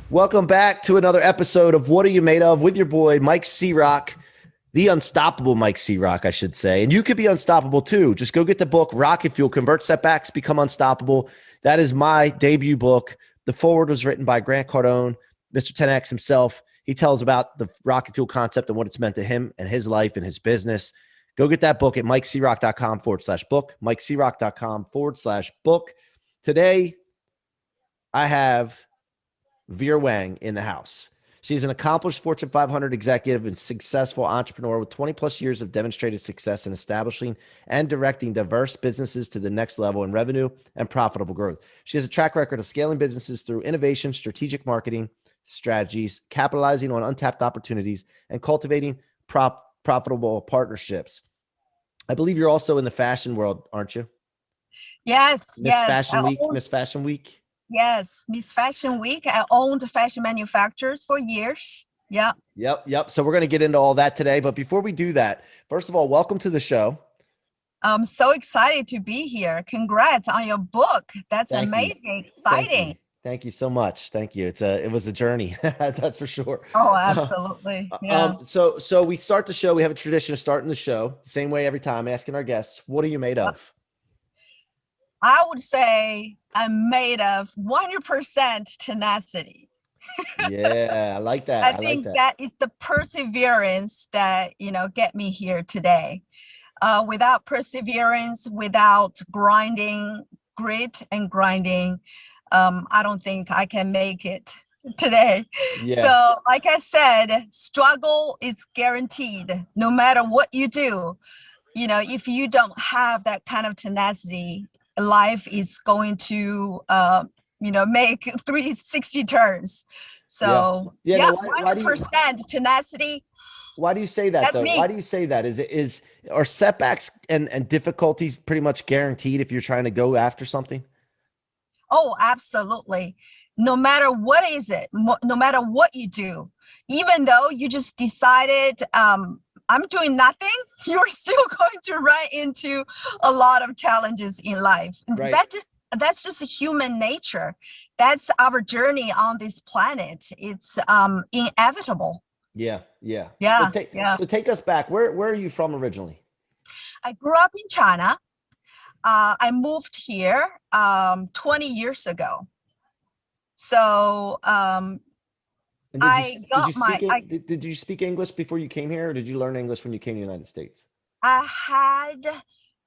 Welcome back to another episode of What Are You Made Of with your boy, Mike C-Roc, the unstoppable Mike C-Roc, I should say. And you could be unstoppable too. Just go get the book, Rocket Fuel, Convert Setbacks, Become Unstoppable. That is my debut book. The foreword was written by Grant Cardone, Mr. 10X himself. He tells about the rocket fuel concept and what it's meant to him and his life and his business. Go get that book at MikeCroc.com/book, MikeCroc.com/book. Today, I have Vera Wang in the house. She's an accomplished Fortune 500 executive and successful entrepreneur with 20 plus years of demonstrated success in establishing and directing diverse businesses to the next level in revenue and profitable growth. She has a track record of scaling businesses through innovation, strategic marketing strategies, capitalizing on untapped opportunities, and cultivating profitable partnerships. I believe you're also in the fashion world, aren't you? Yes, Miss yes. Fashion Week, Miss Fashion Week. Yes, Miss Fashion Week. I owned fashion manufacturers for years. Yeah. Yep. So we're going to get into all that today. But before we do that, first of all, welcome to the show. I'm so excited to be here. Congrats on your book. That's Thank you. amazing. Exciting. Thank you so much. Thank you. It was a journey. That's for sure. Oh, absolutely. Yeah. So we start the show. We have a tradition of starting the show the same way every time, asking our guests, what are you made of? I would say I'm made of 100% tenacity. Yeah, I like that. I think that is the perseverance that, get me here today. Without perseverance, without grit and grinding, I don't think I can make it today. Yeah. So like I said, struggle is guaranteed no matter what you do. If you don't have that kind of tenacity, life is going to, make 360 turns. So yeah. yeah, No, why 100% tenacity. Why do you say that though? Me. Why do you say that? Are setbacks and difficulties pretty much guaranteed if you're trying to go after something? Oh, absolutely. No matter what is it, no matter what you do, even though you just decided I'm doing nothing, you're still going to run into a lot of challenges in life. Right. That's just human nature. That's our journey on this planet. It's inevitable. Yeah. Yeah. So take us back. Where are you from originally? I grew up in China. I moved here 20 years ago. So did you speak English before you came here, or did you learn English when you came to the United States? I had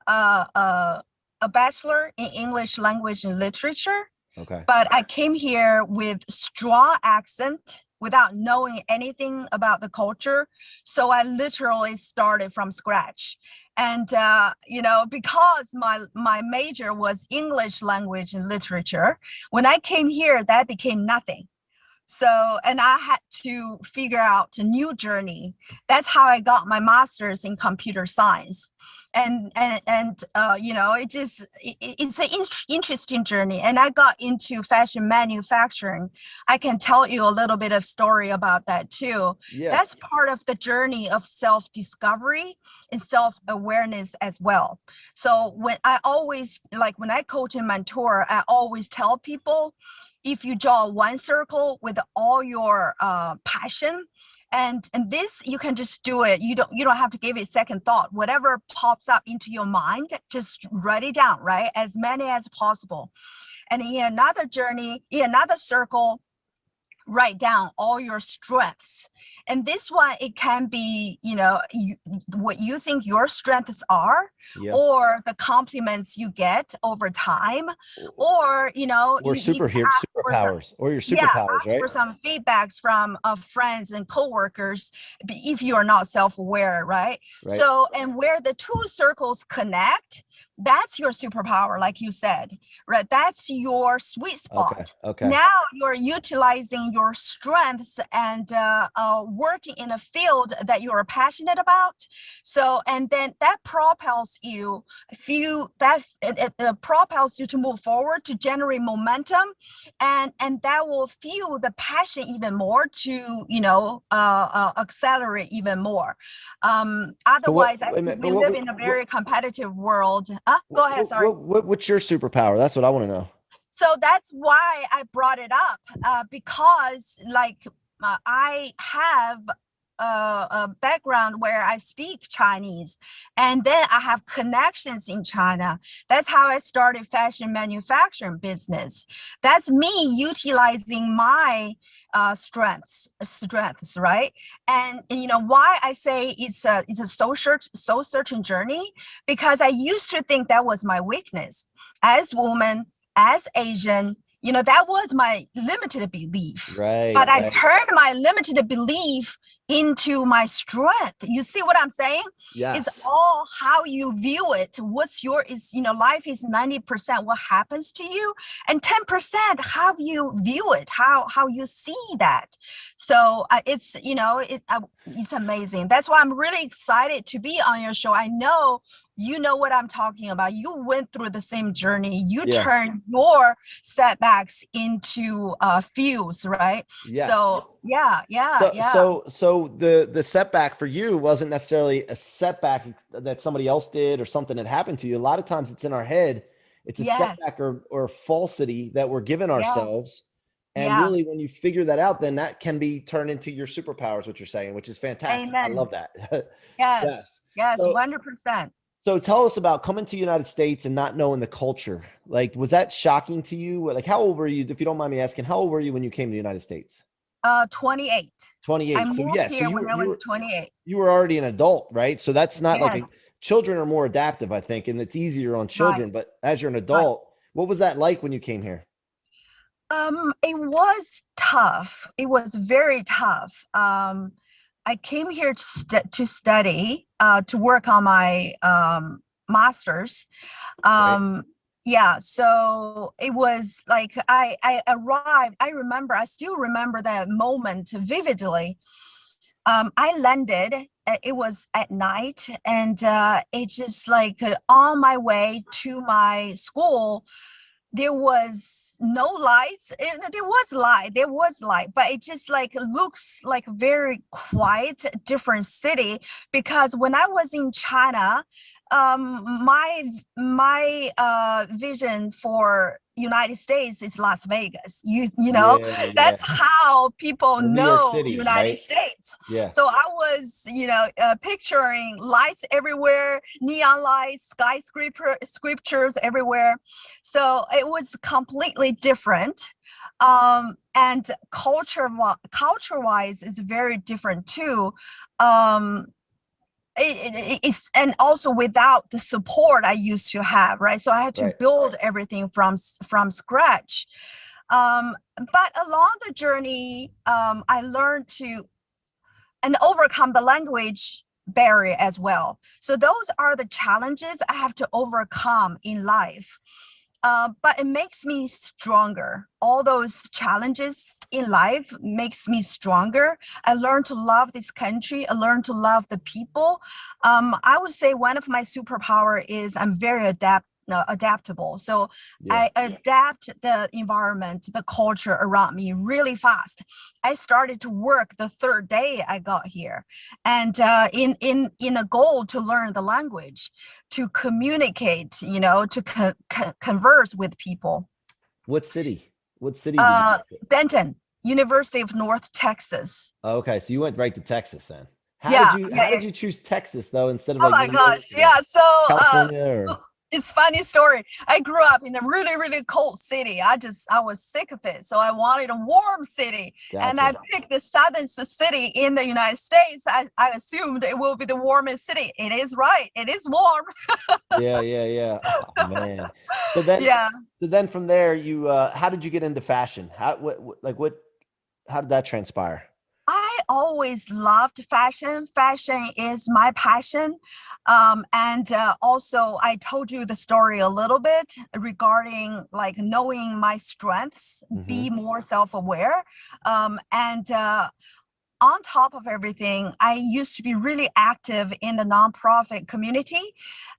a bachelor in English language and literature. Okay. But I came here with strong accent without knowing anything about the culture. So I literally started from scratch. And, because my major was English language and literature, when I came here, that became nothing. So, and I had to figure out a new journey. That's how I got my master's in computer science. And it's an interesting journey. And I got into fashion manufacturing. I can tell you a little bit of story about that too. Yeah. That's part of the journey of self-discovery and self-awareness as well. So when I coach and mentor, I always tell people, if you draw one circle with all your passion, and this, you can just do it. You don't have to give it second thought. Whatever pops up into your mind, just write it down, right? As many as possible. And in another journey, in another circle, write down all your strengths. And this one, it can be, what you think your strengths are, or the compliments you get over time, or, or superpowers, or your superpowers, right? For some feedbacks from friends and coworkers, if you are not self-aware, right? So, and where the two circles connect, that's your superpower, like you said, right? That's your sweet spot. Okay. Now you're utilizing your strengths and working in a field that you're passionate about. So, and then that propels you, propels you to move forward, to generate momentum, and that will fuel the passion even more to, accelerate even more. Otherwise, we live in a very competitive world. Go ahead, sorry. What's your superpower? That's what I want to know. So that's why I brought it up, because like I have a background where I speak Chinese, and then I have connections in China. That's how I started fashion manufacturing business. That's me utilizing my strengths, right? And you know why I say it's a soul searching journey, because I used to think that was my weakness as woman, as Asian. You know, that was my limited belief. Right, But I right. turned my limited belief into my strength. You see what I'm saying? It's Yes. all how you view it. What's your is, you know, life is 90% what happens to you, and 10% how you view it, how you see that. So it's, you know, it's amazing. That's why I'm really excited to be on your show. I know you know what I'm talking about. You went through the same journey. You Yeah. turned your setbacks into fuels, right? Yes. So yeah, yeah, So yeah. so the setback for you wasn't necessarily a setback that somebody else did or something that happened to you. A lot of times it's in our head. It's a Yes, setback or falsity that we're giving yeah, ourselves. And yeah. really, when you figure that out, then that can be turned into your superpowers, what you're saying, which is fantastic. I Amen. love that. Yes. Yes, yes, So 100%. so tell us about coming to the United States and not knowing the culture. Like, was that shocking to you? Like, how old were you? If you don't mind me asking, how old were you when you came to the United States? 28. I 28. So moved yeah, so here when I was 28. you were already an adult, right? So that's not like Yes, a children are more adaptive, I think, and it's easier on right, children. But as you're an right. adult, what was that like when you came here? It was tough. It was very tough. I came here to study, to work on my master's. Right. Um, yeah, so it was like I arrived. I still remember that moment vividly. I landed. It was at night, and it just like on my way to my school, there was no lights. There was light, but it just like looks like very quiet, different city. Because when I was in China, my vision for United States is Las Vegas. You know, Yeah, yeah. that's how people Or New York know City, United right? States. Yeah. So I was, you know, picturing lights everywhere, neon lights, scriptures everywhere. So it was completely different. And culture wise is very different too. Um, it's, and also without the support I used to have, right? So I had to Right. build everything from scratch. But along the journey, I learned to and overcome the language barrier as well. So those are the challenges I have to overcome in life. But it makes me stronger. All those challenges in life makes me stronger. I learned to love this country. I learned to love the people. I would say one of my superpower is I'm very adaptable. So Yeah. I adapt the environment, the culture around me really fast. I started to work the third day I got here, and in a goal to learn the language, to communicate, you know, to converse with people. What city? What city did you Uh, go to? Denton, University of North Texas. Oh, okay, so you went right to Texas then. Yeah, yeah, How yeah. did you choose Texas though instead of Oh like my New York gosh. or Yeah. So California or it's funny story. I grew up in a really, really cold city. I was sick of it. So I wanted a warm city. And I gotcha. picked the southern city in the United States. I assumed it will be the warmest city. It is right. It is warm. Yeah, yeah, yeah. Oh man. So then Yeah. so then from there you how did you get into fashion? What how did that transpire? I always loved fashion. Fashion is my passion. And also, I told you the story a little bit regarding like knowing my strengths, Hmm. be more self aware. And On top of everything, I used to be really active in the nonprofit community,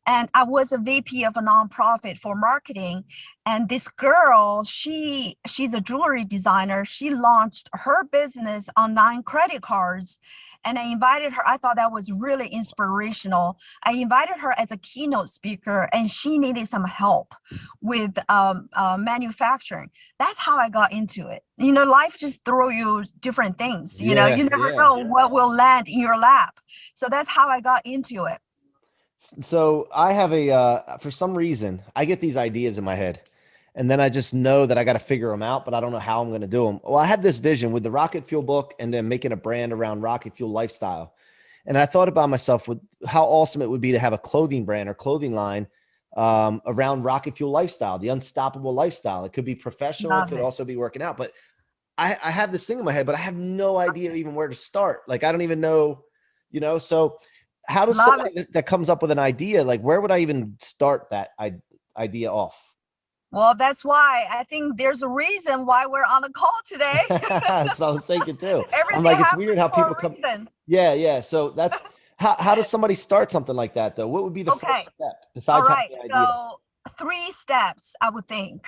and I was a VP of a nonprofit for marketing. And this girl, she's a jewelry designer. She launched her business on 9 credit cards, And I invited her. I thought that was really inspirational. I invited her as a keynote speaker, and she needed some help with manufacturing. That's how I got into it. Life just throw you different things. You Yeah, never yeah. know what will land in your lap. So that's how I got into it. So I have for some reason, I get these ideas in my head, and then I just know that I got to figure them out, but I don't know how I'm going to do them. Well, I had this vision with the Rocket Fuel book and then making a brand around Rocket Fuel lifestyle. And I thought about myself with how awesome it would be to have a clothing brand or clothing line around Rocket Fuel lifestyle, the unstoppable lifestyle. It could be professional. It Love could it. also be working out, but I have this thing in my head, but I have no idea even where to start. Like, I don't even know, so how does Love it. somebody that comes up with an idea, like where would I even start that idea off? Well, that's why I think there's a reason why we're on the call today. So I was thinking too. I'm Everything like, it's weird happens how for people a come. reason. Yeah, yeah. So that's how does somebody start something like that though? What would be the first Okay. step All besides having right. the idea? So 3 steps, I would think.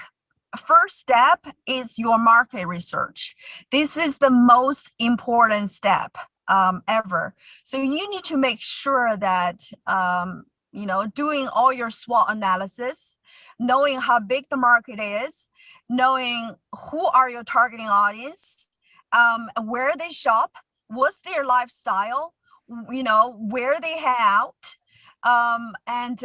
First step is your market research. This is the most important step ever. So you need to make sure that doing all your SWOT analysis, knowing how big the market is, knowing who are your targeting audience, where they shop, what's their lifestyle, where they hang out, and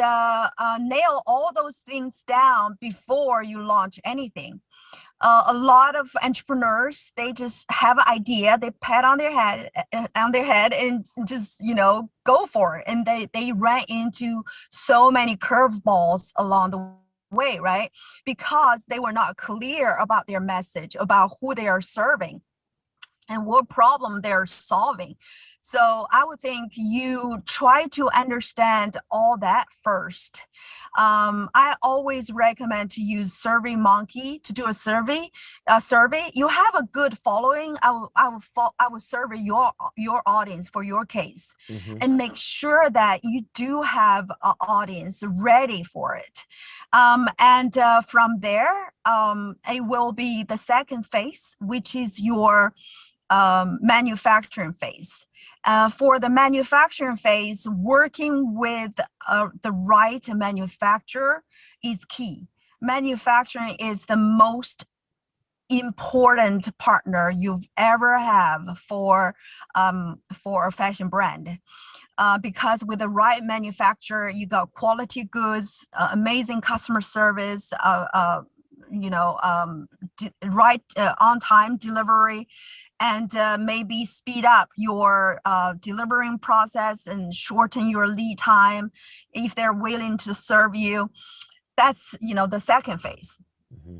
nail all those things down before you launch anything. A lot of entrepreneurs, they just have an idea, they pat on their head and just go for it, and they run into so many curveballs along the way, right? Because they were not clear about their message, about who they are serving and what problem they're solving. So I would think you try to understand all that first. I always recommend to use SurveyMonkey to do a survey. You have a good following. I will survey your audience for your case, Mm-hmm. and make sure that you do have an audience ready for it. And from there, it will be the second phase, which is your manufacturing phase. For the manufacturing phase, working with the right manufacturer is key. Manufacturing is the most important partner you've ever have for a fashion brand. Because with the right manufacturer, you got quality goods, amazing customer service, right on time delivery, and maybe speed up your delivering process and shorten your lead time if they're willing to serve you. That's the second phase. Mm-hmm.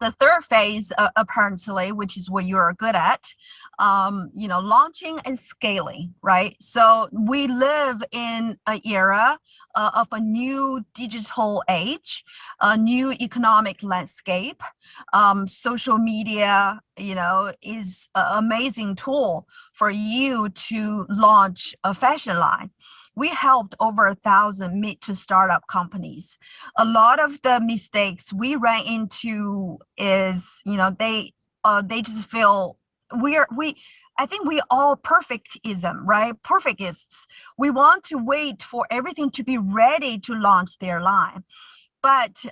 The third phase, apparently, which is what you're good at, launching and scaling, right? So we live in an era of a new digital age, a new economic landscape. Social media, is an amazing tool for you to launch a fashion line. We helped over 1,000 mid to startup companies. A lot of the mistakes we ran into is, they just feel we I think we all perfectism, right? Perfectists. We want to wait for everything to be ready to launch their line. But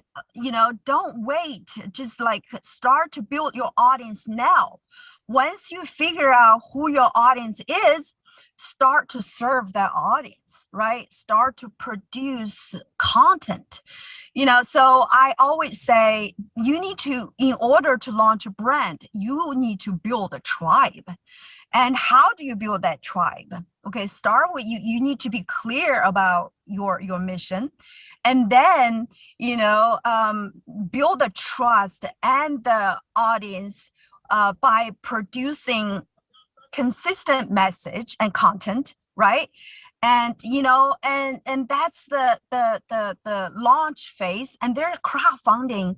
don't wait. Just like start to build your audience now. Once you figure out who your audience is, start to serve that audience, right? Start to produce content. So I always say in order to launch a brand, you need to build a tribe. And how do you build that tribe? Okay, start with you need to be clear about your mission, and then build the trust and the audience by producing consistent message and content, right? And that's the launch phase. And there are crowdfunding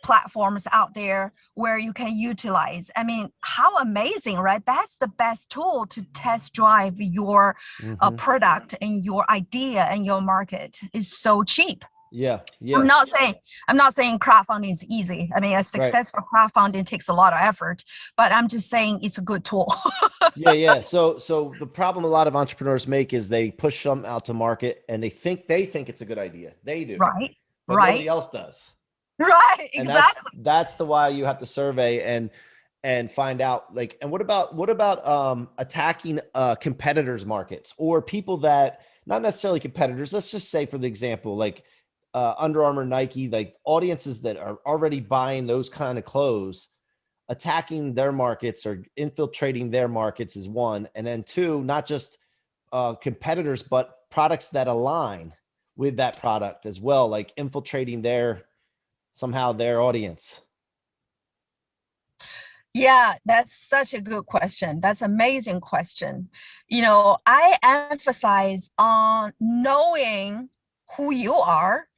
platforms out there where you can utilize. I mean, how amazing, right? That's the best tool to test drive your Mm-hmm. product and your idea and your market. Is so cheap. Yeah. I'm Yeah. not saying I'm not saying crowdfunding is easy. I mean, a Right. successful crowdfunding takes a lot of effort, but I'm just saying it's a good tool. Yeah, yeah. So the problem a lot of entrepreneurs make is they push something out to market and they think it's a good idea. They do, Right. but nobody Right. else does. Right. And that's Exactly. that's the why you have to survey and find out like and what about attacking competitors markets or people that not necessarily competitors, let's just say for the example like Under Armour, Nike, like audiences that are already buying those kind of clothes, attacking their markets or infiltrating their markets is one, and then two, not just competitors but products that align with that product as well, like infiltrating their audience. Yeah, that's such a good question. That's an amazing question. I emphasize on knowing who you are,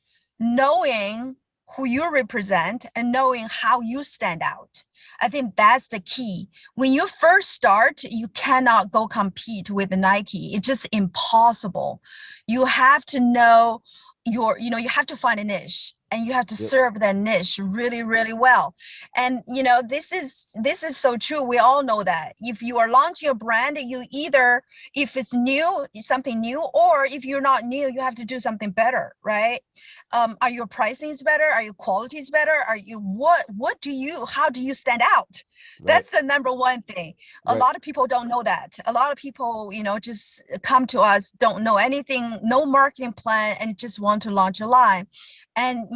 knowing who you represent, and knowing how you stand out. I think that's the key. When you first start, you cannot go compete with Nike. It's just impossible. You have to know you have to find a niche and you have to Yep. serve that niche really, really well. And this is so true. We all know that if you are launching a brand, you either, if it's new, something new, or if you're not new, you have to do something better, right? Are your pricing is better? Are your quality is better? Are you how do you stand out? Right. That's the number one thing. A Right. lot of people don't know that. A lot of people, just come to us, don't know anything, no marketing plan, and just want to launch a line. And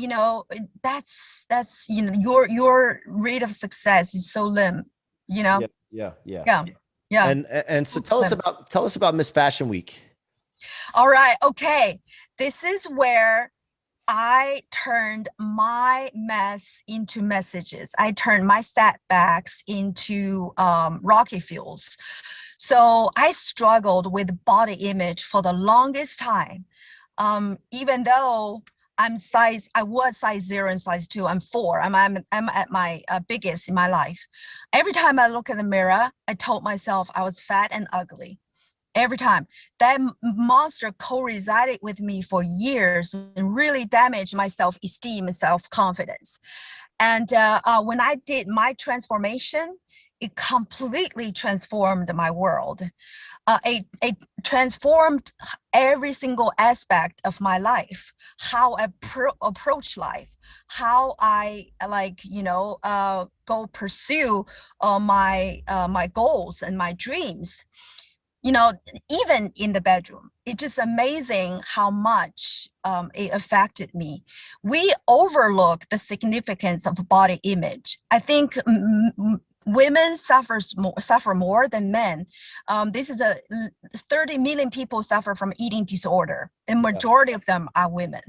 that's your rate of success is so lim, you know Yeah. Yeah. Yeah. yeah, yeah. And so So slim. tell us about Miss Fashion Week. All right, okay, this is where I turned my mess into messages. I turned my setbacks into rocket fuels. So I struggled with body image for the longest time. Even though I was size 0 and size 2, I'm 4. I'm at my biggest in my life. Every time I look in the mirror, I told myself I was fat and ugly. Every time that monster co-resided with me for years and really damaged my self-esteem and self-confidence. And when I did my transformation, it completely transformed my world. It transformed every single aspect of my life, how I approach life, how I go pursue my goals and my dreams. you know, Even in the bedroom, it's just amazing how much it affected me. We overlook the significance of body image. I think women suffer more than men. This is 30 million people suffer from eating disorder, and Yeah. majority of them are women,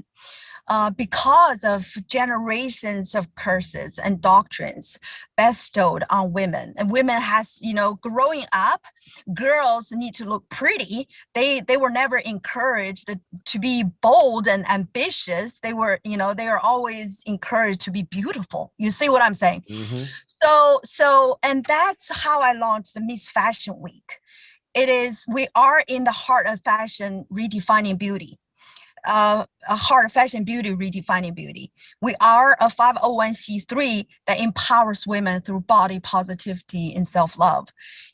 because of generations of curses and doctrines bestowed on women. And women has, growing up, girls need to look pretty. They were never encouraged to be bold and ambitious. They are always encouraged to be beautiful. You see what I'm saying? Mm-hmm. And that's how I launched the Miss Fashion Week. We are in the heart of fashion, redefining beauty. A hard fashion beauty, redefining beauty. We are a 501c3 that empowers women through body positivity and self-love.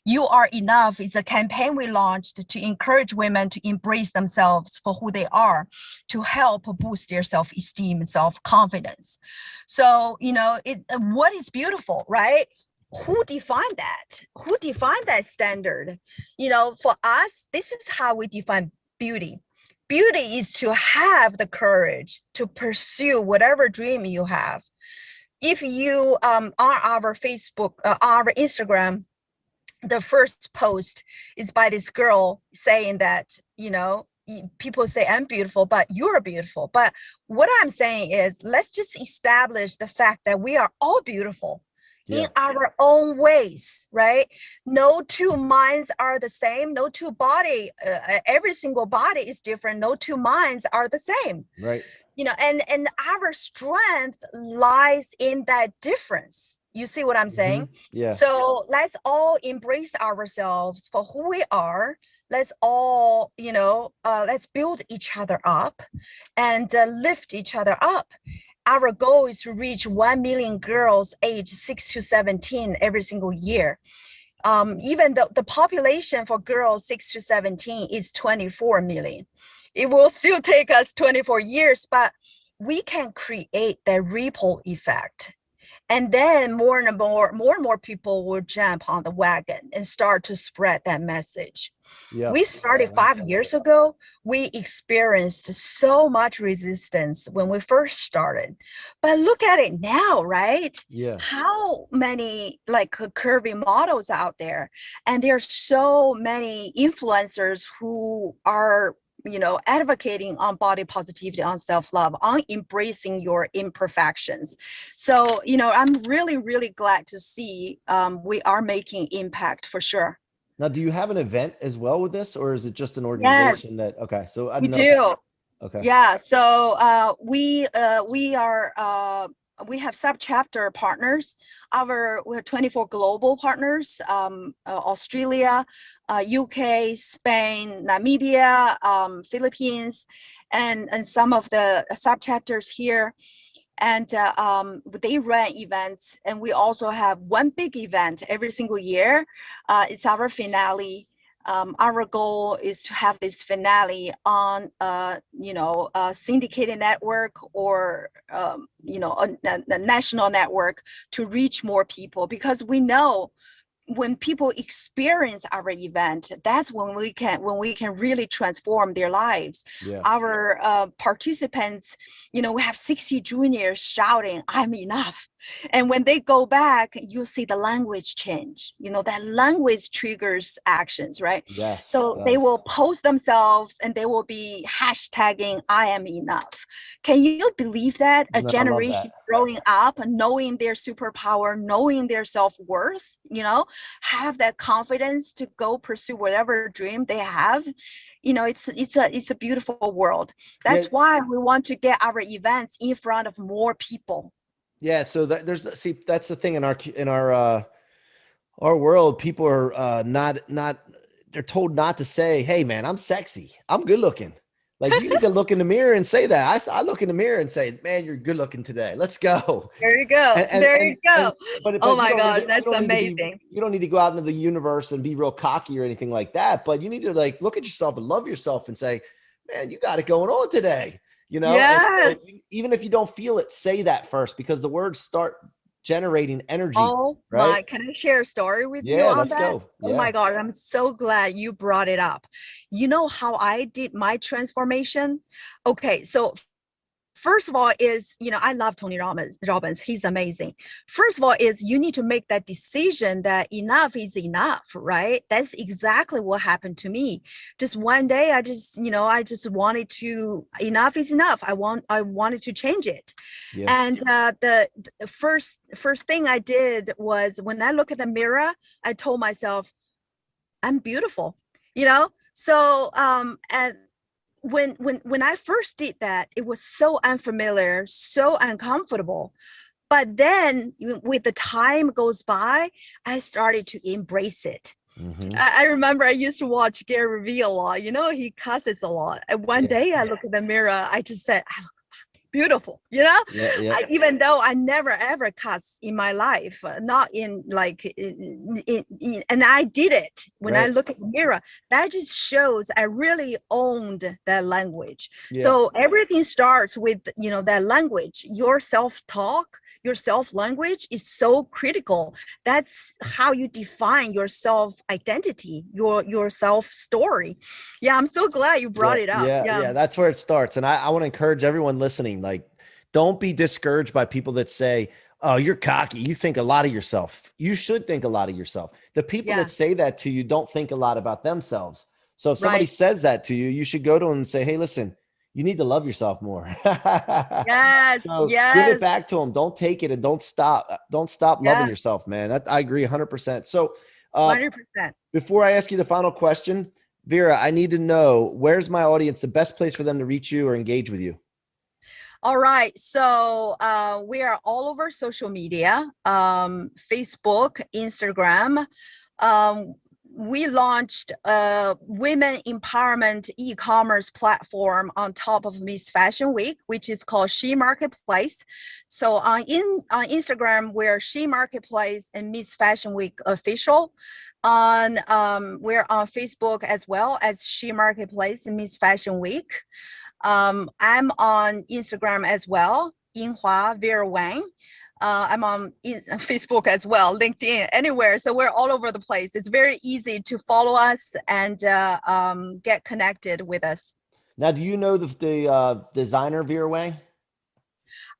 You Are Enough is a campaign we launched to encourage women to embrace themselves for who they are, to help boost their self-esteem and self-confidence. So, what is beautiful, right? Who defined that? Who defined that standard? For us, this is how we define beauty. Beauty is to have the courage to pursue whatever dream you have. If you on our Facebook, our Instagram, the first post is by this girl saying that, people say I'm beautiful, but you're beautiful. But what I'm saying is, let's just establish the fact that we are all beautiful in Yeah. our own ways, right? No two minds are the same. No two every single body is different. No two minds are the same. Right. And our strength lies in that difference. You see what I'm Mm-hmm. saying? Yeah. So let's all embrace ourselves for who we are, let's all, let's build each other up and lift each other up. Our goal is to reach 1 million girls aged 6 to 17 every single year. Even the population for girls 6 to 17 is 24 million. It will still take us 24 years, but we can create that ripple effect. And then more and more people will jump on the wagon and start to spread that message. Yeah. We started 5 years ago. We experienced so much resistance when we first started. But look at it now, right? Yeah. How many like curvy models out there? And there's so many influencers who are advocating on body positivity, on self-love, on embracing your imperfections. So, I'm really, really glad to see we are making impact for sure. Now, do you have an event as well with this, or is it just an Yes, organization that? Okay, so I we don't know. do. Okay. Yeah. So we have sub-chapter partners. We have 24 global partners, Australia, UK, Spain, Namibia, Philippines, and some of the sub-chapters here. And they run events, and we also have one big event every single year. It's our finale. Our goal is to have this finale on a syndicated network or a national network to reach more people, because we know when people experience our event, that's when we can really transform their lives. Yeah. Our participants, we have 60 juniors shouting, "I'm enough." And when they go back, you see the language change. That language triggers actions, right? Yes. So they will post themselves and they will be hashtagging "I am enough." Can you believe that? A No, I love that. generation growing up knowing their superpower, knowing their self-worth, have that confidence to go pursue whatever dream they have. It's a beautiful world. Yeah. That's why we want to get our events in front of more people. Yeah. So that's the thing in our world. People are not. They're told not to say, "Hey, man, I'm sexy. I'm good looking." Like, you need to look in the mirror and say that. I look in the mirror and say, "Man, you're good looking today. Let's go." There you go. There you And go. Oh but you my don't need gosh, to that's amazing. you don't need to go out into the universe and be real cocky or anything like that. But you need to like look at yourself and love yourself and say, "Man, you got it going on today." And so Yes. even if you don't feel it, say that first, because the words start generating energy, Oh right? my, can I share a story with you Yeah, on let's that? go. Oh my Yeah. God, I'm so glad you brought it up. You know how I did my transformation? Okay, so first of all is, I love Tony Robbins. He's amazing. First of all is you need to make that decision that enough is enough, right? That's exactly what happened to me. Just one day, I just wanted to, enough is enough. I wanted to change it. Yeah. And the first thing I did was, when I look at the mirror, I told myself, I'm beautiful, So and when I first did that, it was so unfamiliar, so uncomfortable. But then with the time goes by, I started to embrace it. Mm-hmm. I remember I used to watch Gary Vee a lot. He cusses a lot. And one Yeah. day I look in the mirror, I just said, beautiful, Yeah. Yeah. even though I never ever cuss in my life, not in like and I did it. When I Right. look at the mirror, that just shows I really owned that language. Yeah. So everything starts with that language. Your self-talk, your self-language is so critical. That's how you define your self-identity, your self-story. Yeah, I'm so glad you Yeah, brought it up. yeah, Yeah. yeah. That's where it starts. And I want to encourage everyone listening, like, don't be discouraged by people that say, "Oh, you're cocky. You think a lot of yourself." You should think a lot of yourself. The people Yeah. that say that to you don't think a lot about themselves. So if somebody Right. says that to you, you should go to them and say, "Hey, listen, you need to love yourself more." Yes, So give it yes, back to them. Don't take it and don't stop. Don't stop loving yeah, yourself, man. I agree 100%. So uh, 100%. before I ask you the final question, Vera, I need to know, where's my audience, the best place for them to reach you or engage with you? All right. So we are all over social media, Facebook, Instagram. Um, we launched a women empowerment e-commerce platform on top of Miss Fashion Week, which is called She Marketplace. So on Instagram, we're She Marketplace and Miss Fashion Week official. We're on Facebook as well as She Marketplace and Miss Fashion Week. I'm on Instagram as well, Yinghua Vera Wang. I'm on Facebook as well, LinkedIn, anywhere. So we're all over the place. It's very easy to follow us and get connected with us. Now, do you know the designer Vera Wang?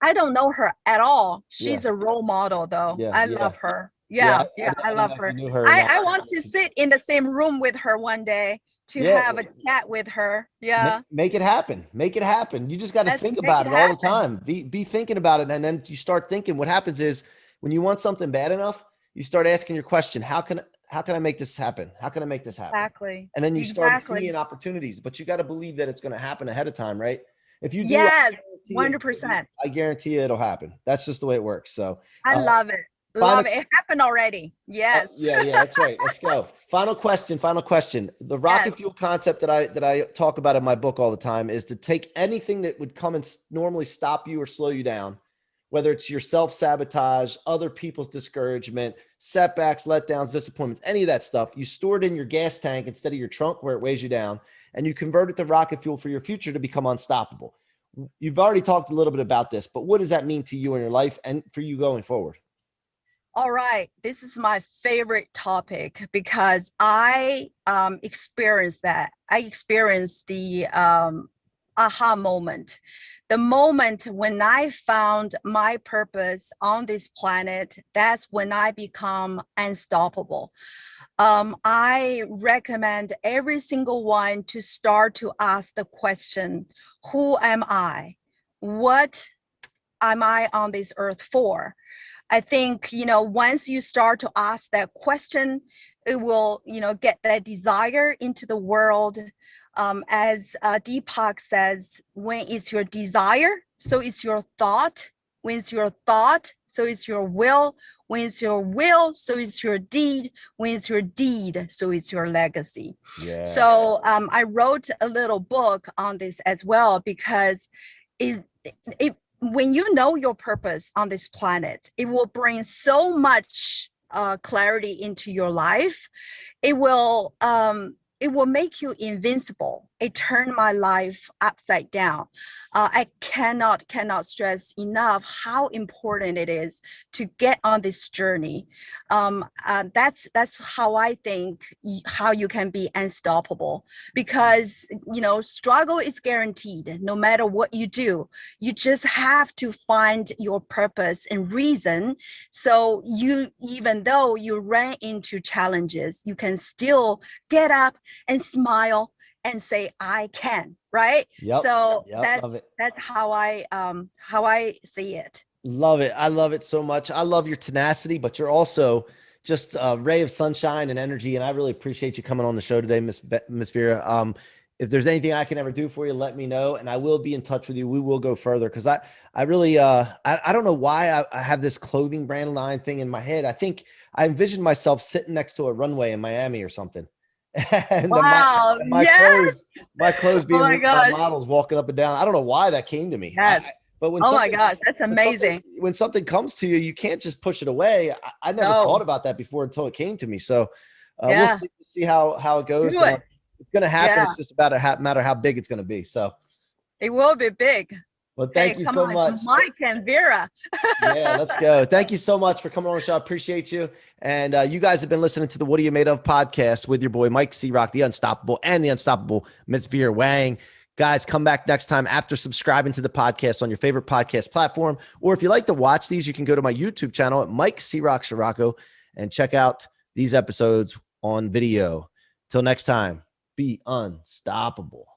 I don't know her at all. Yeah, She's a role model, though. yeah, I yeah, love her. yeah. Yeah, yeah, I I didn't know love if you her. knew her or not. I want to sit in the same room with her one day to Yeah, have a chat with her. Yeah, make it happen. Make it happen. You just got to let's think make about it it all the happen. time. Be thinking about it, and then you start thinking. What happens is when you want something bad enough, you start asking your question: How can I make this happen? How can I make this happen? Exactly. And then you start Exactly. seeing opportunities. But you got to believe that it's going to happen ahead of time, right? If you do, Yes, 100%. I guarantee you it'll happen. That's just the way it works. So, I love it. final. Love it. It happened already. Yes. Yeah, yeah, that's right. Let's go. Final question. Final question. The rocket Yes. fuel concept that I talk about in my book all the time is to take anything that would come and normally stop you or slow you down, whether it's your self-sabotage, other people's discouragement, setbacks, letdowns, disappointments, any of that stuff. You store it in your gas tank instead of your trunk where it weighs you down, and you convert it to rocket fuel for your future to become unstoppable. You've already talked a little bit about this, but what does that mean to you in your life and for you going forward? All right. This is my favorite topic because I experienced that. I experienced the aha moment. The moment when I found my purpose on this planet, that's when I become unstoppable. I recommend every single one to start to ask the question, who am I? What am I on this earth for? I think, once you start to ask that question, it will, get that desire into the world. As Deepak says, when it's your desire, so it's your thought. When it's your thought, so it's your will. When it's your will, so it's your deed. When it's your deed, so it's your legacy. Yeah. So I wrote a little book on this as well because it when you know your purpose on this planet, it will bring so much clarity into your life. It will make you invincible. It turned my life upside down. I cannot stress enough how important it is to get on this journey. That's how I think how you can be unstoppable, because struggle is guaranteed no matter what you do. You just have to find your purpose and reason. So even though you ran into challenges, you can still get up and smile and say, I can, right? Yep. So Yep. Love it. that's how I see it. Love it. I love it so much. I love your tenacity, but you're also just a ray of sunshine and energy. And I really appreciate you coming on the show today, Miss Vera. If there's anything I can ever do for you, let me know, and I will be in touch with you. We will go further because I really I don't know why I have this clothing brand line thing in my head. I think I envisioned myself sitting next to a runway in Miami or something. And Wow. Yes. my clothes Oh being my worn by gosh. models walking up and down. I don't know why that came to me. Yes. But when Oh my something gosh, that's amazing. when something comes to you, you can't just push it away. I never thought No. about that before until it came to me. So we'll Yeah. see how it goes. Do it. It's going to happen. Yeah. It's just about a matter how big it's going to be. So, It will be big. well, Hey, thank you come so on, much. Mike and Vera. Yeah, let's go. Thank you so much for coming on the show. I appreciate you. And you guys have been listening to the What Are You Made Of podcast with your boy, Mike C-Roc, the Unstoppable, and the Unstoppable Miss Vera Wang. Guys, come back next time after subscribing to the podcast on your favorite podcast platform. Or if you like to watch these, you can go to my YouTube channel at Mike C-Roc Ciorrocco and check out these episodes on video. Till next time, be unstoppable.